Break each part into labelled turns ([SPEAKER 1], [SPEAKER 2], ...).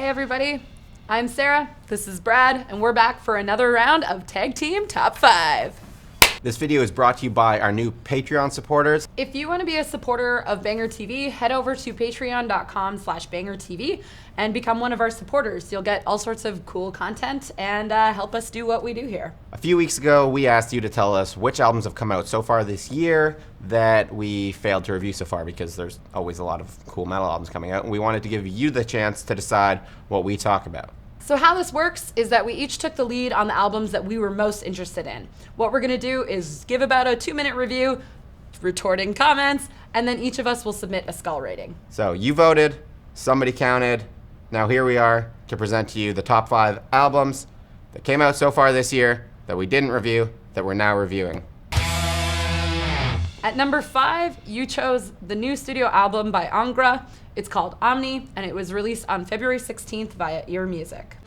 [SPEAKER 1] Hey everybody, I'm Sarah, this is Brad, and we're back for another round of Tag Team Top 5.
[SPEAKER 2] This video is brought to you by our new Patreon supporters.
[SPEAKER 1] If you want to be a supporter of BangerTV, head over to patreon.com/BangerTV and become one of our supporters. You'll get all sorts of cool content and help us do what we do here.
[SPEAKER 2] A few weeks ago, we asked you to tell us which albums have come out so far this year that we failed to review so far, because there's always a lot of cool metal albums coming out, and we wanted to give you the chance to decide what we talk about.
[SPEAKER 1] So how this works is that we each took the lead on the albums that we were most interested in. What we're gonna do is give about a 2-minute review, retorting comments, and then each of us will submit a skull rating.
[SPEAKER 2] So you voted, somebody counted. Now here we are to present to you the top 5 albums that came out so far this year that we didn't review, that we're now reviewing.
[SPEAKER 1] At number 5, you chose the new studio album by ANGRA. It's called ØMNI, and it was released on February 16th via Ear Music.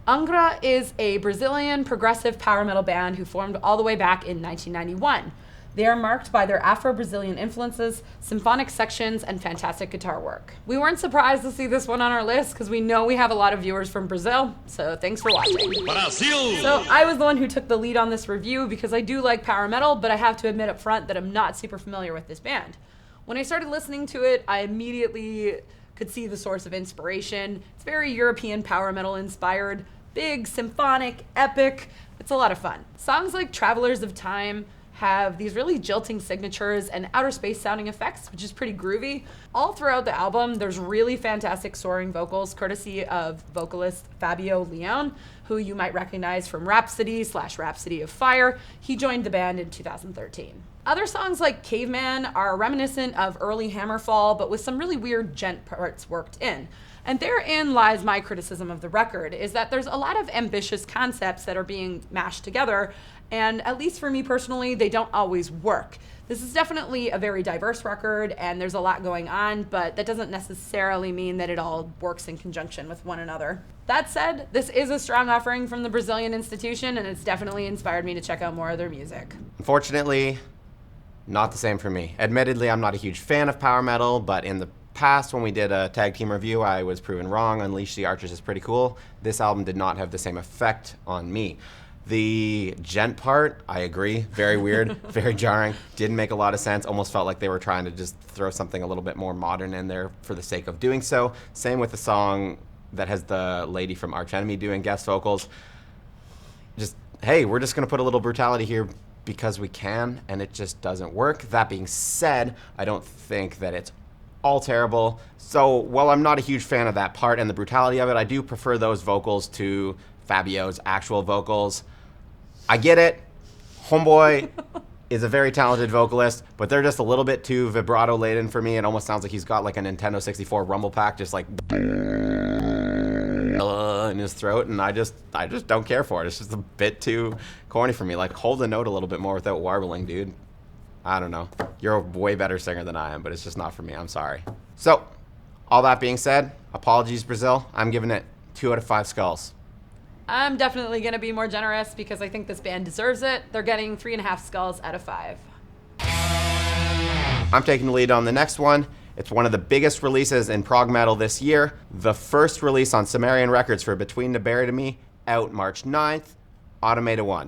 [SPEAKER 1] ANGRA is a Brazilian progressive power metal band who formed all the way back in 1991. They are marked by their Afro-Brazilian influences, symphonic sections, and fantastic guitar work. We weren't surprised to see this one on our list because we know we have a lot of viewers from Brazil, so thanks for watching. Brazil! So I was the one who took the lead on this review because I do like power metal, but I have to admit up front that I'm not super familiar with this band. When I started listening to it, I immediately could see the source of inspiration. It's very European power metal inspired. Big, symphonic, epic. It's a lot of fun. Songs like Travelers of Time have these really jilting signatures and outer space sounding effects, which is pretty groovy. All throughout the album, there's really fantastic soaring vocals, courtesy of vocalist Fabio Leone, who you might recognize from Rhapsody of Fire. He joined the band in 2013. Other songs like Caveman are reminiscent of early Hammerfall, but with some really weird djent parts worked in. And therein lies my criticism of the record, is that there's a lot of ambitious concepts that are being mashed together, and at least for me personally, they don't always work. This is definitely a very diverse record, and there's a lot going on, but that doesn't necessarily mean that it all works in conjunction with one another. That said, this is a strong offering from the Brazilian institution, and it's definitely inspired me to check out more of their music.
[SPEAKER 2] Unfortunately, not the same for me. Admittedly, I'm not a huge fan of power metal, but in the past, when we did a tag team review, I was proven wrong. Unleash the Archers is pretty cool. This album did not have the same effect on me. The djent part, I agree, very weird, very jarring, didn't make a lot of sense, almost felt like they were trying to just throw something a little bit more modern in there for the sake of doing so. Same with the song that has the lady from Arch Enemy doing guest vocals. Just, hey, we're just gonna put a little brutality here because we can, and it just doesn't work. That being said, I don't think that it's all terrible. So while I'm not a huge fan of that part and the brutality of it, I do prefer those vocals to Fabio's actual vocals. I get it. Homeboy is a very talented vocalist, but they're just a little bit too vibrato laden for me. It almost sounds like he's got like a Nintendo 64 rumble pack, just like in his throat, and I just don't care for it. It's just a bit too corny for me. Like, hold the note a little bit more without warbling, dude. I don't know. You're a way better singer than I am, but it's just not for me. I'm sorry. So, all that being said, apologies, Brazil. I'm giving it 2 out of 5 skulls.
[SPEAKER 1] I'm definitely going to be more generous because I think this band deserves it. They're getting 3.5 skulls out of 5.
[SPEAKER 2] I'm taking the lead on the next one. It's one of the biggest releases in prog metal this year. The first release on Sumerian Records for Between the Buried and Me, out March 9th, Automata I.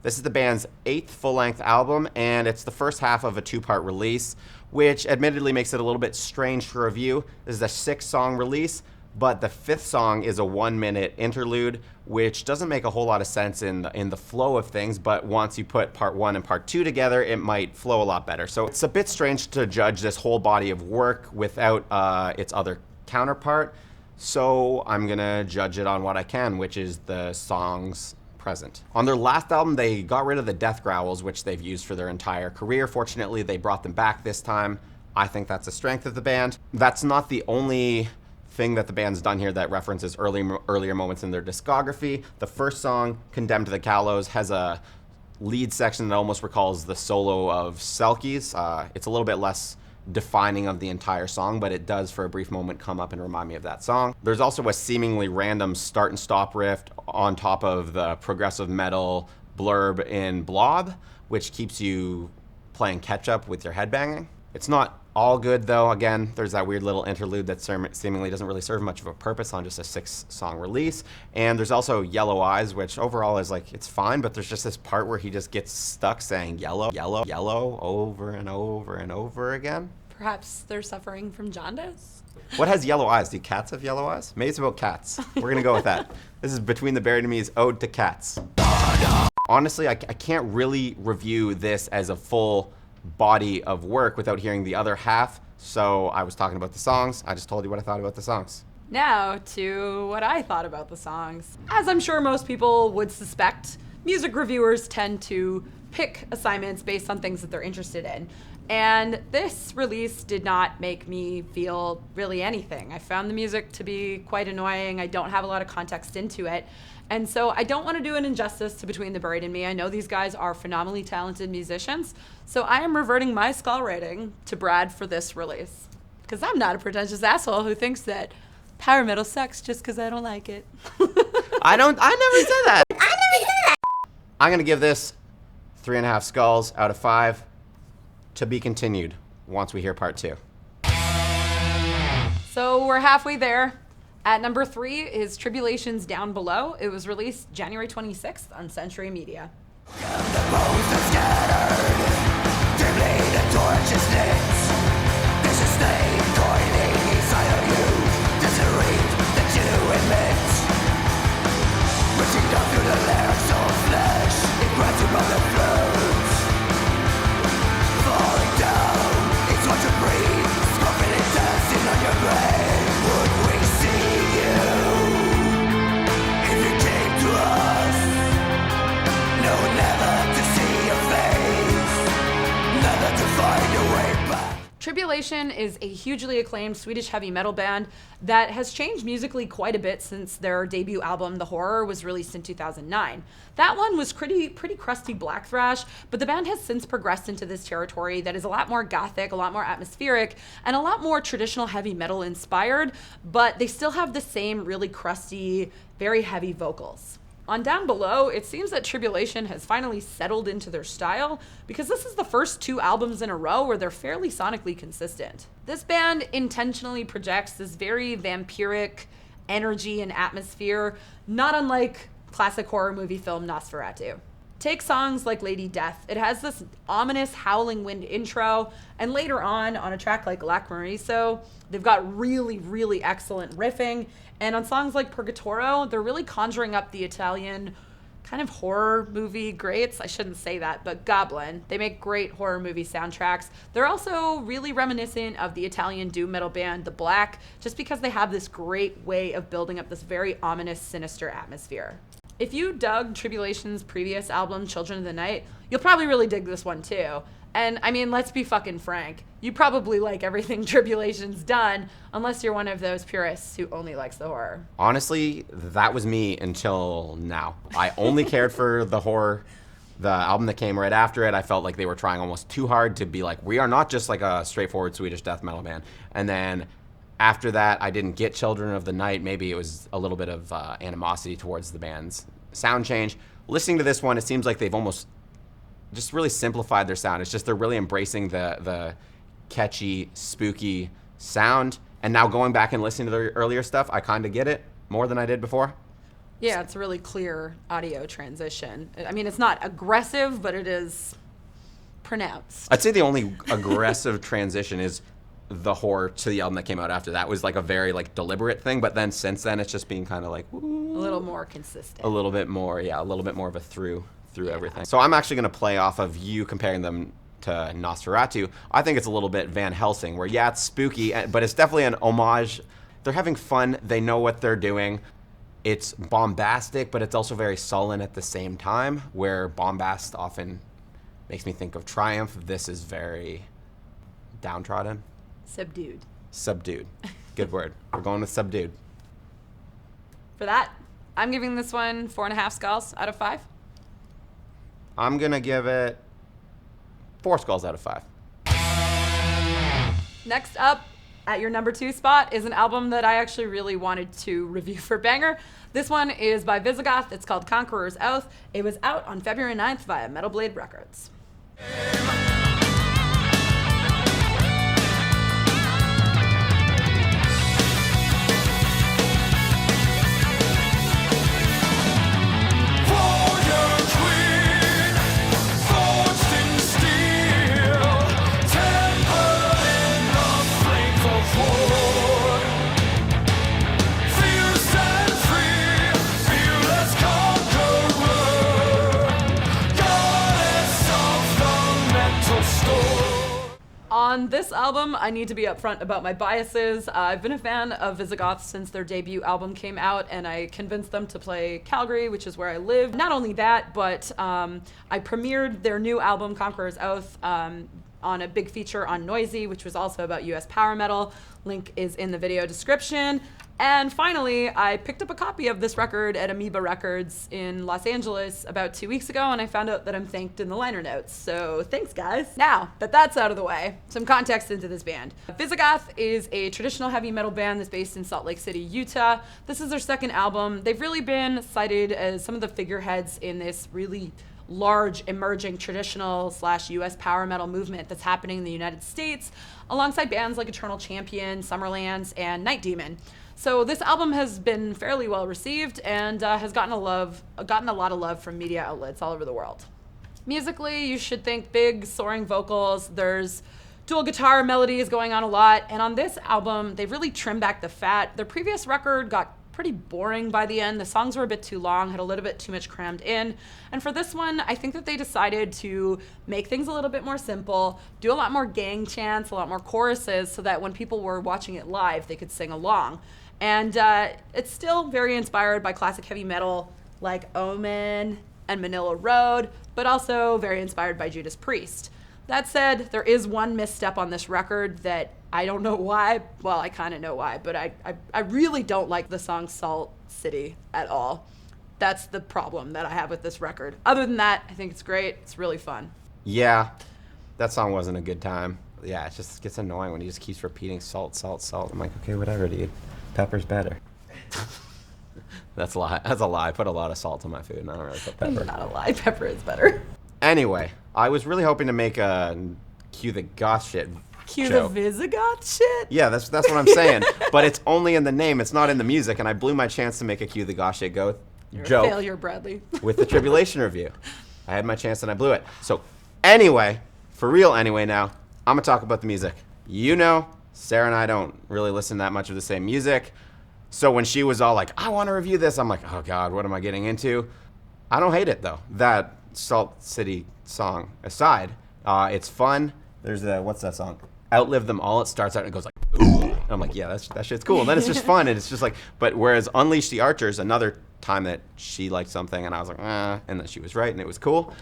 [SPEAKER 2] This is the band's 8th full-length album, and it's the first half of a 2-part release, which admittedly makes it a little bit strange to review. This is a 6-song release, but the 5th song is a 1-minute interlude, which doesn't make a whole lot of sense in the flow of things, but once you put part 1 and part 2 together, it might flow a lot better. So it's a bit strange to judge this whole body of work without its other counterpart. So I'm gonna judge it on what I can, which is the songs present. On their last album, they got rid of the death growls, which they've used for their entire career. Fortunately, they brought them back this time. I think that's a strength of the band. That's not the only thing that the band's done here that references earlier moments in their discography. The first song, Condemned to the Gallows, has a lead section that almost recalls the solo of Selkie's. It's a little bit less defining of the entire song, but it does for a brief moment come up and remind me of that song. There's also a seemingly random start and stop riff on top of the progressive metal blurb in Blob, which keeps you playing catch up with your headbanging. It's not all good though. Again, there's that weird little interlude that seemingly doesn't really serve much of a purpose on just a 6-song release. And there's also Yellow Eyes, which overall is like, it's fine, but there's just this part where he just gets stuck saying yellow, yellow, yellow over and over and over again.
[SPEAKER 1] Perhaps they're suffering from jaundice?
[SPEAKER 2] What has yellow eyes? Do cats have yellow eyes? Maybe it's about cats. We're gonna go with that. This is Between the Buried and Me's Ode to Cats. Honestly, I can't really review this as a full body of work without hearing the other half. So I was talking about the songs. I just told you what I thought about the songs.
[SPEAKER 1] Now to what I thought about the songs. As I'm sure most people would suspect, music reviewers tend to pick assignments based on things that they're interested in. And this release did not make me feel really anything. I found the music to be quite annoying. I don't have a lot of context into it. And so I don't want to do an injustice to Between the Buried and Me. I know these guys are phenomenally talented musicians. So I am reverting my skull rating to Brad for this release. Because I'm not a pretentious asshole who thinks that power metal sucks just because I don't like it.
[SPEAKER 2] I never said that. I'm going to give this 3.5 skulls out of 5. To be continued once we hear part 2.
[SPEAKER 1] So we're halfway there. At number 3 is Tribulation's Down Below. It was released January 26th on Century Media. Tribulation is a hugely acclaimed Swedish heavy metal band that has changed musically quite a bit since their debut album, The Horror, was released in 2009. That one was pretty crusty black thrash, but the band has since progressed into this territory that is a lot more gothic, a lot more atmospheric, and a lot more traditional heavy metal inspired, but they still have the same really crusty, very heavy vocals. On Down Below, it seems that Tribulation has finally settled into their style because this is the first 2 albums in a row where they're fairly sonically consistent. This band intentionally projects this very vampiric energy and atmosphere, not unlike classic horror movie film Nosferatu. Take songs like Lady Death. It has this ominous howling wind intro, and later on a track like Lac Mariso, they've got really excellent riffing. And on songs like Purgatoro, they're really conjuring up the Italian kind of horror movie greats. I shouldn't say that, but Goblin. They make great horror movie soundtracks. They're also really reminiscent of the Italian doom metal band The Black, just because they have this great way of building up this very ominous, sinister atmosphere. If you dug Tribulation's previous album, Children of the Night, you'll probably really dig this one too. And I mean, let's be fucking frank. You probably like everything Tribulation's done, unless you're one of those purists who only likes the horror.
[SPEAKER 2] Honestly, that was me until now. I only cared for the horror. The album that came right after it, I felt like they were trying almost too hard to be like, we are not just like a straightforward Swedish death metal band. And then after that, I didn't get Children of the Night. Maybe it was a little bit of animosity towards the band's sound change. Listening to this one, it seems like they've almost just really simplified their sound. It's just they're really embracing the catchy, spooky sound. And now going back and listening to their earlier stuff, I kind of get it more than I did before.
[SPEAKER 1] Yeah, it's a really clear audio transition. I mean, it's not aggressive, but it is pronounced.
[SPEAKER 2] I'd say the only aggressive transition is the horror to the album that came out after that was like a very like deliberate thing, but then since then it's just been kind of like
[SPEAKER 1] a little more consistent.
[SPEAKER 2] A little bit more of a through everything. So I'm actually going to play off of you comparing them to Nosferatu. I think it's a little bit Van Helsing, where yeah, it's spooky, but it's definitely an homage. They're having fun. They know what they're doing. It's bombastic, but it's also very sullen at the same time, where bombast often makes me think of triumph. This is very downtrodden.
[SPEAKER 1] Subdued.
[SPEAKER 2] Good word. We're going with subdued.
[SPEAKER 1] For that, I'm giving this one 4.5 skulls out of 5.
[SPEAKER 2] I'm going to give it 4 skulls out of 5.
[SPEAKER 1] Next up, at your number 2 spot, is an album that I actually really wanted to review for Banger. This one is by Visigoth. It's called Conqueror's Oath. It was out on February 9th via Metal Blade Records. On this album, I need to be upfront about my biases. I've been a fan of Visigoth since their debut album came out, and I convinced them to play Calgary, which is where I live. Not only that, but I premiered their new album, Conqueror's Oath, on a big feature on Noisy, which was also about US power metal. Link is in the video description. And finally, I picked up a copy of this record at Amoeba Records in Los Angeles about 2 weeks ago, and I found out that I'm thanked in the liner notes. So thanks, guys. Now that that's out of the way, some context into this band. Visigoth is a traditional heavy metal band that's based in Salt Lake City, Utah. This is their second album. They've really been cited as some of the figureheads in this really large emerging traditional / US power metal movement that's happening in the United States, alongside bands like Eternal Champion, Summerlands, and Night Demon. So this album has been fairly well received and has gotten a lot of love from media outlets all over the world. Musically, you should think big, soaring vocals. There's dual guitar melodies going on a lot. And on this album, they've really trimmed back the fat. Their previous record got pretty boring by the end. The songs were a bit too long, had a little bit too much crammed in. And for this one, I think that they decided to make things a little bit more simple, do a lot more gang chants, a lot more choruses, so that when people were watching it live, they could sing along. And it's still very inspired by classic heavy metal like ØMNI and Manila Road, but also very inspired by Judas Priest. That said, there is one misstep on this record that I don't know why. Well, I kind of know why, but I really don't like the song Salt City at all. That's the problem that I have with this record. Other than that, I think it's great. It's really fun.
[SPEAKER 2] Yeah, that song wasn't a good time. Yeah, it just gets annoying when he just keeps repeating salt, salt, salt. I'm like, okay, whatever, dude. Pepper's better. That's a lie. That's a lie. I put a lot of salt on my food, and I don't really put pepper.
[SPEAKER 1] Not a lie. Pepper is better.
[SPEAKER 2] Anyway, I was really hoping to make a Cue the Goth shit
[SPEAKER 1] Cue
[SPEAKER 2] show.
[SPEAKER 1] the Visigoth shit?
[SPEAKER 2] Yeah, that's what I'm saying. But it's only in the name. It's not in the music, and I blew my chance to make a Cue the Goth shit joke
[SPEAKER 1] a failure, Bradley.
[SPEAKER 2] with the Tribulation review. I had my chance, and I blew it. So anyway, for real anyway now, I'm going to talk about the music. You know, Sarah and I don't really listen that much of the same music. So when she was all like, I want to review this, I'm like, oh God, what am I getting into? I don't hate it though. That Salt City song aside, it's fun. There's what's that song? Outlive Them All. It starts out and it goes like, ooh. I'm like, yeah, that shit's cool. And then it's just fun. And it's just like, but whereas Unleash the Archers, another time that she liked something and I was like, and then she was right and it was cool.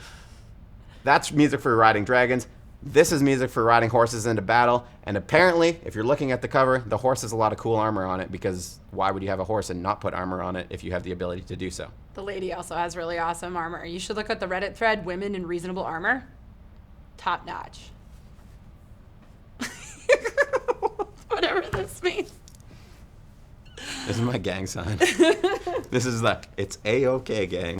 [SPEAKER 2] That's music for riding dragons. This is music for riding horses into battle, and apparently, if you're looking at the cover, the horse has a lot of cool armor on it, because why would you have a horse and not put armor on it if you have the ability to do so?
[SPEAKER 1] The lady also has really awesome armor. You should look at the Reddit thread, Women in Reasonable Armor. Top notch. Whatever this means.
[SPEAKER 2] This is my gang sign. This is it's A-OK gang.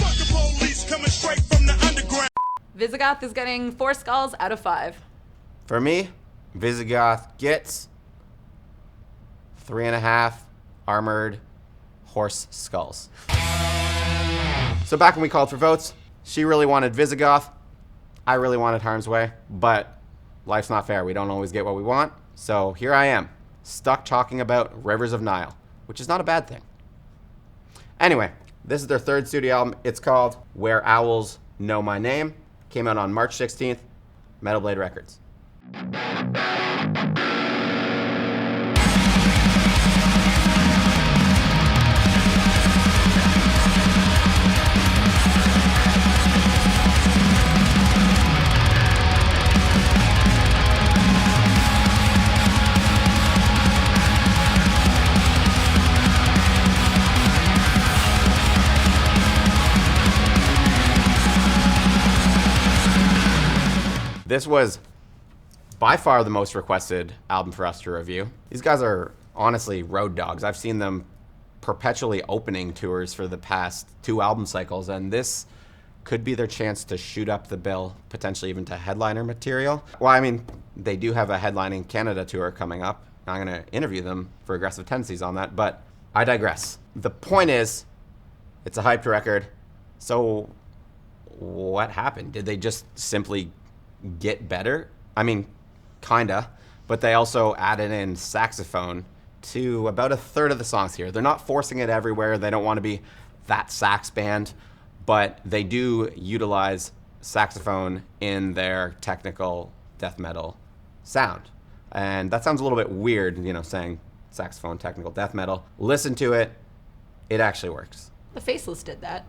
[SPEAKER 1] Visigoth is getting 4 skulls out of 5.
[SPEAKER 2] For me, Visigoth gets 3.5 armored horse skulls. So back when we called for votes, she really wanted Visigoth. I really wanted Harm's Way, but life's not fair. We don't always get what we want. So here I am, stuck talking about Rivers of Nihil, which is not a bad thing. Anyway, this is their third studio album. It's called Where Owls Know My Name. Came out on March 16th, Metal Blade Records. This was by far the most requested album for us to review. These guys are honestly road dogs. I've seen them perpetually opening tours for the past 2 album cycles, and this could be their chance to shoot up the bill, potentially even to headliner material. Well, I mean, they do have a headlining Canada tour coming up. I'm going to interview them for Aggressive Tendencies on that, but I digress. The point is, it's a hyped record. So what happened? Did they just simply get better? I mean, kinda, but they also added in saxophone to about a third of the songs here. They're not forcing it everywhere. They don't want to be that sax band, but they do utilize saxophone in their technical death metal sound. And that sounds a little bit weird, you know, saying saxophone, technical death metal. Listen to it. It actually works.
[SPEAKER 1] The Faceless did that.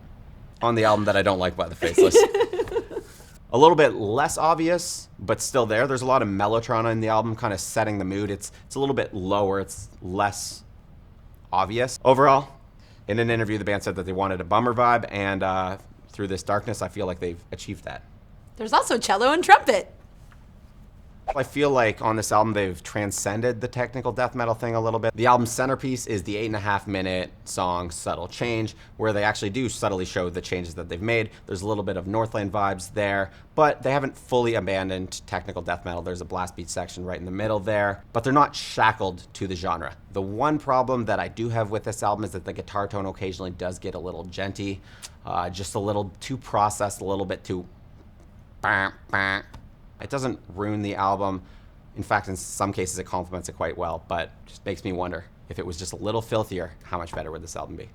[SPEAKER 2] On the album that I don't like by the Faceless. A little bit less obvious, but still there. There's a lot of Mellotrona in the album, kind of setting the mood. It's a little bit lower. It's less obvious. Overall, in an interview, the band said that they wanted a bummer vibe, and through this darkness, I feel like they've achieved that.
[SPEAKER 1] There's also cello and trumpet.
[SPEAKER 2] I feel like on this album, they've transcended the technical death metal thing a little bit. The album's centerpiece is the 8.5-minute song Subtle Change, where they actually do subtly show the changes that they've made. There's a little bit of Northland vibes there, but they haven't fully abandoned technical death metal. There's a blast beat section right in the middle there, but they're not shackled to the genre. The one problem that I do have with this album is that the guitar tone occasionally does get a little genty, just a little too processed, a little bit too It doesn't ruin the album. In fact, in some cases, it complements it quite well, but just makes me wonder if it was just a little filthier, how much better would this album be?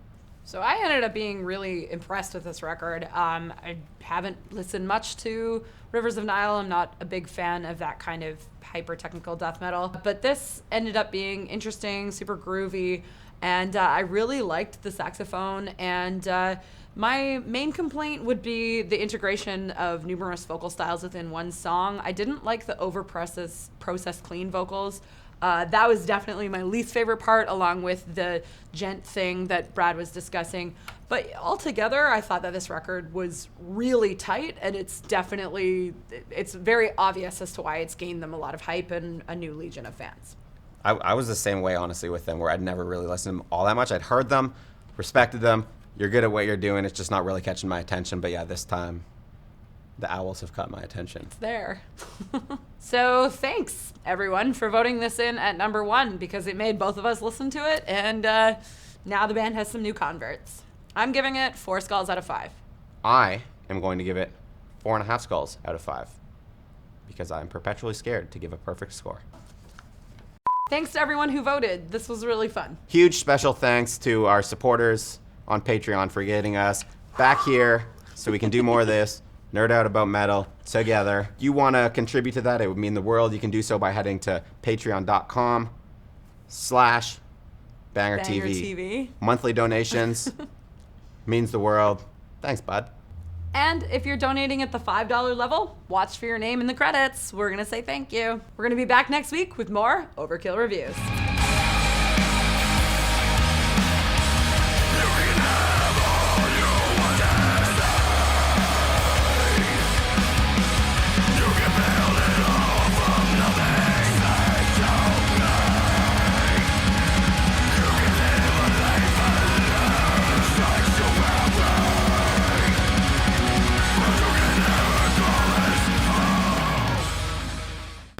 [SPEAKER 1] So I ended up being really impressed with this record. I haven't listened much to Rivers of Nihil. I'm not a big fan of that kind of hyper-technical death metal, but this ended up being interesting, super groovy, and I really liked the saxophone, and my main complaint would be the integration of numerous vocal styles within one song. I didn't like the processed clean vocals. That was definitely my least favorite part, along with the gent thing that Brad was discussing. But altogether, I thought that this record was really tight, and it's very obvious as to why it's gained them a lot of hype and a new legion of fans.
[SPEAKER 2] I was the same way, honestly, with them, where I'd never really listened to them all that much. I'd heard them, respected them. You're good at what you're doing. It's just not really catching my attention. But yeah, this time, the owls have caught my attention.
[SPEAKER 1] It's there. So thanks, everyone, for voting this in at number 1, because it made both of us listen to it. And now the band has some new converts. I'm giving it 4 skulls out of 5.
[SPEAKER 2] I am going to give it 4.5 skulls out of 5, because I'm perpetually scared to give a perfect score.
[SPEAKER 1] Thanks to everyone who voted. This was really fun.
[SPEAKER 2] Huge special thanks to our supporters on Patreon for getting us back here so we can do more of this, nerd out about metal together. You want to contribute to that, it would mean the world. You can do so by heading to patreon.com/BangerTV. Monthly donations means the world. Thanks, bud.
[SPEAKER 1] And if you're donating at the $5 level, watch for your name in the credits. We're going to say thank you. We're going to be back next week with more Overkill reviews.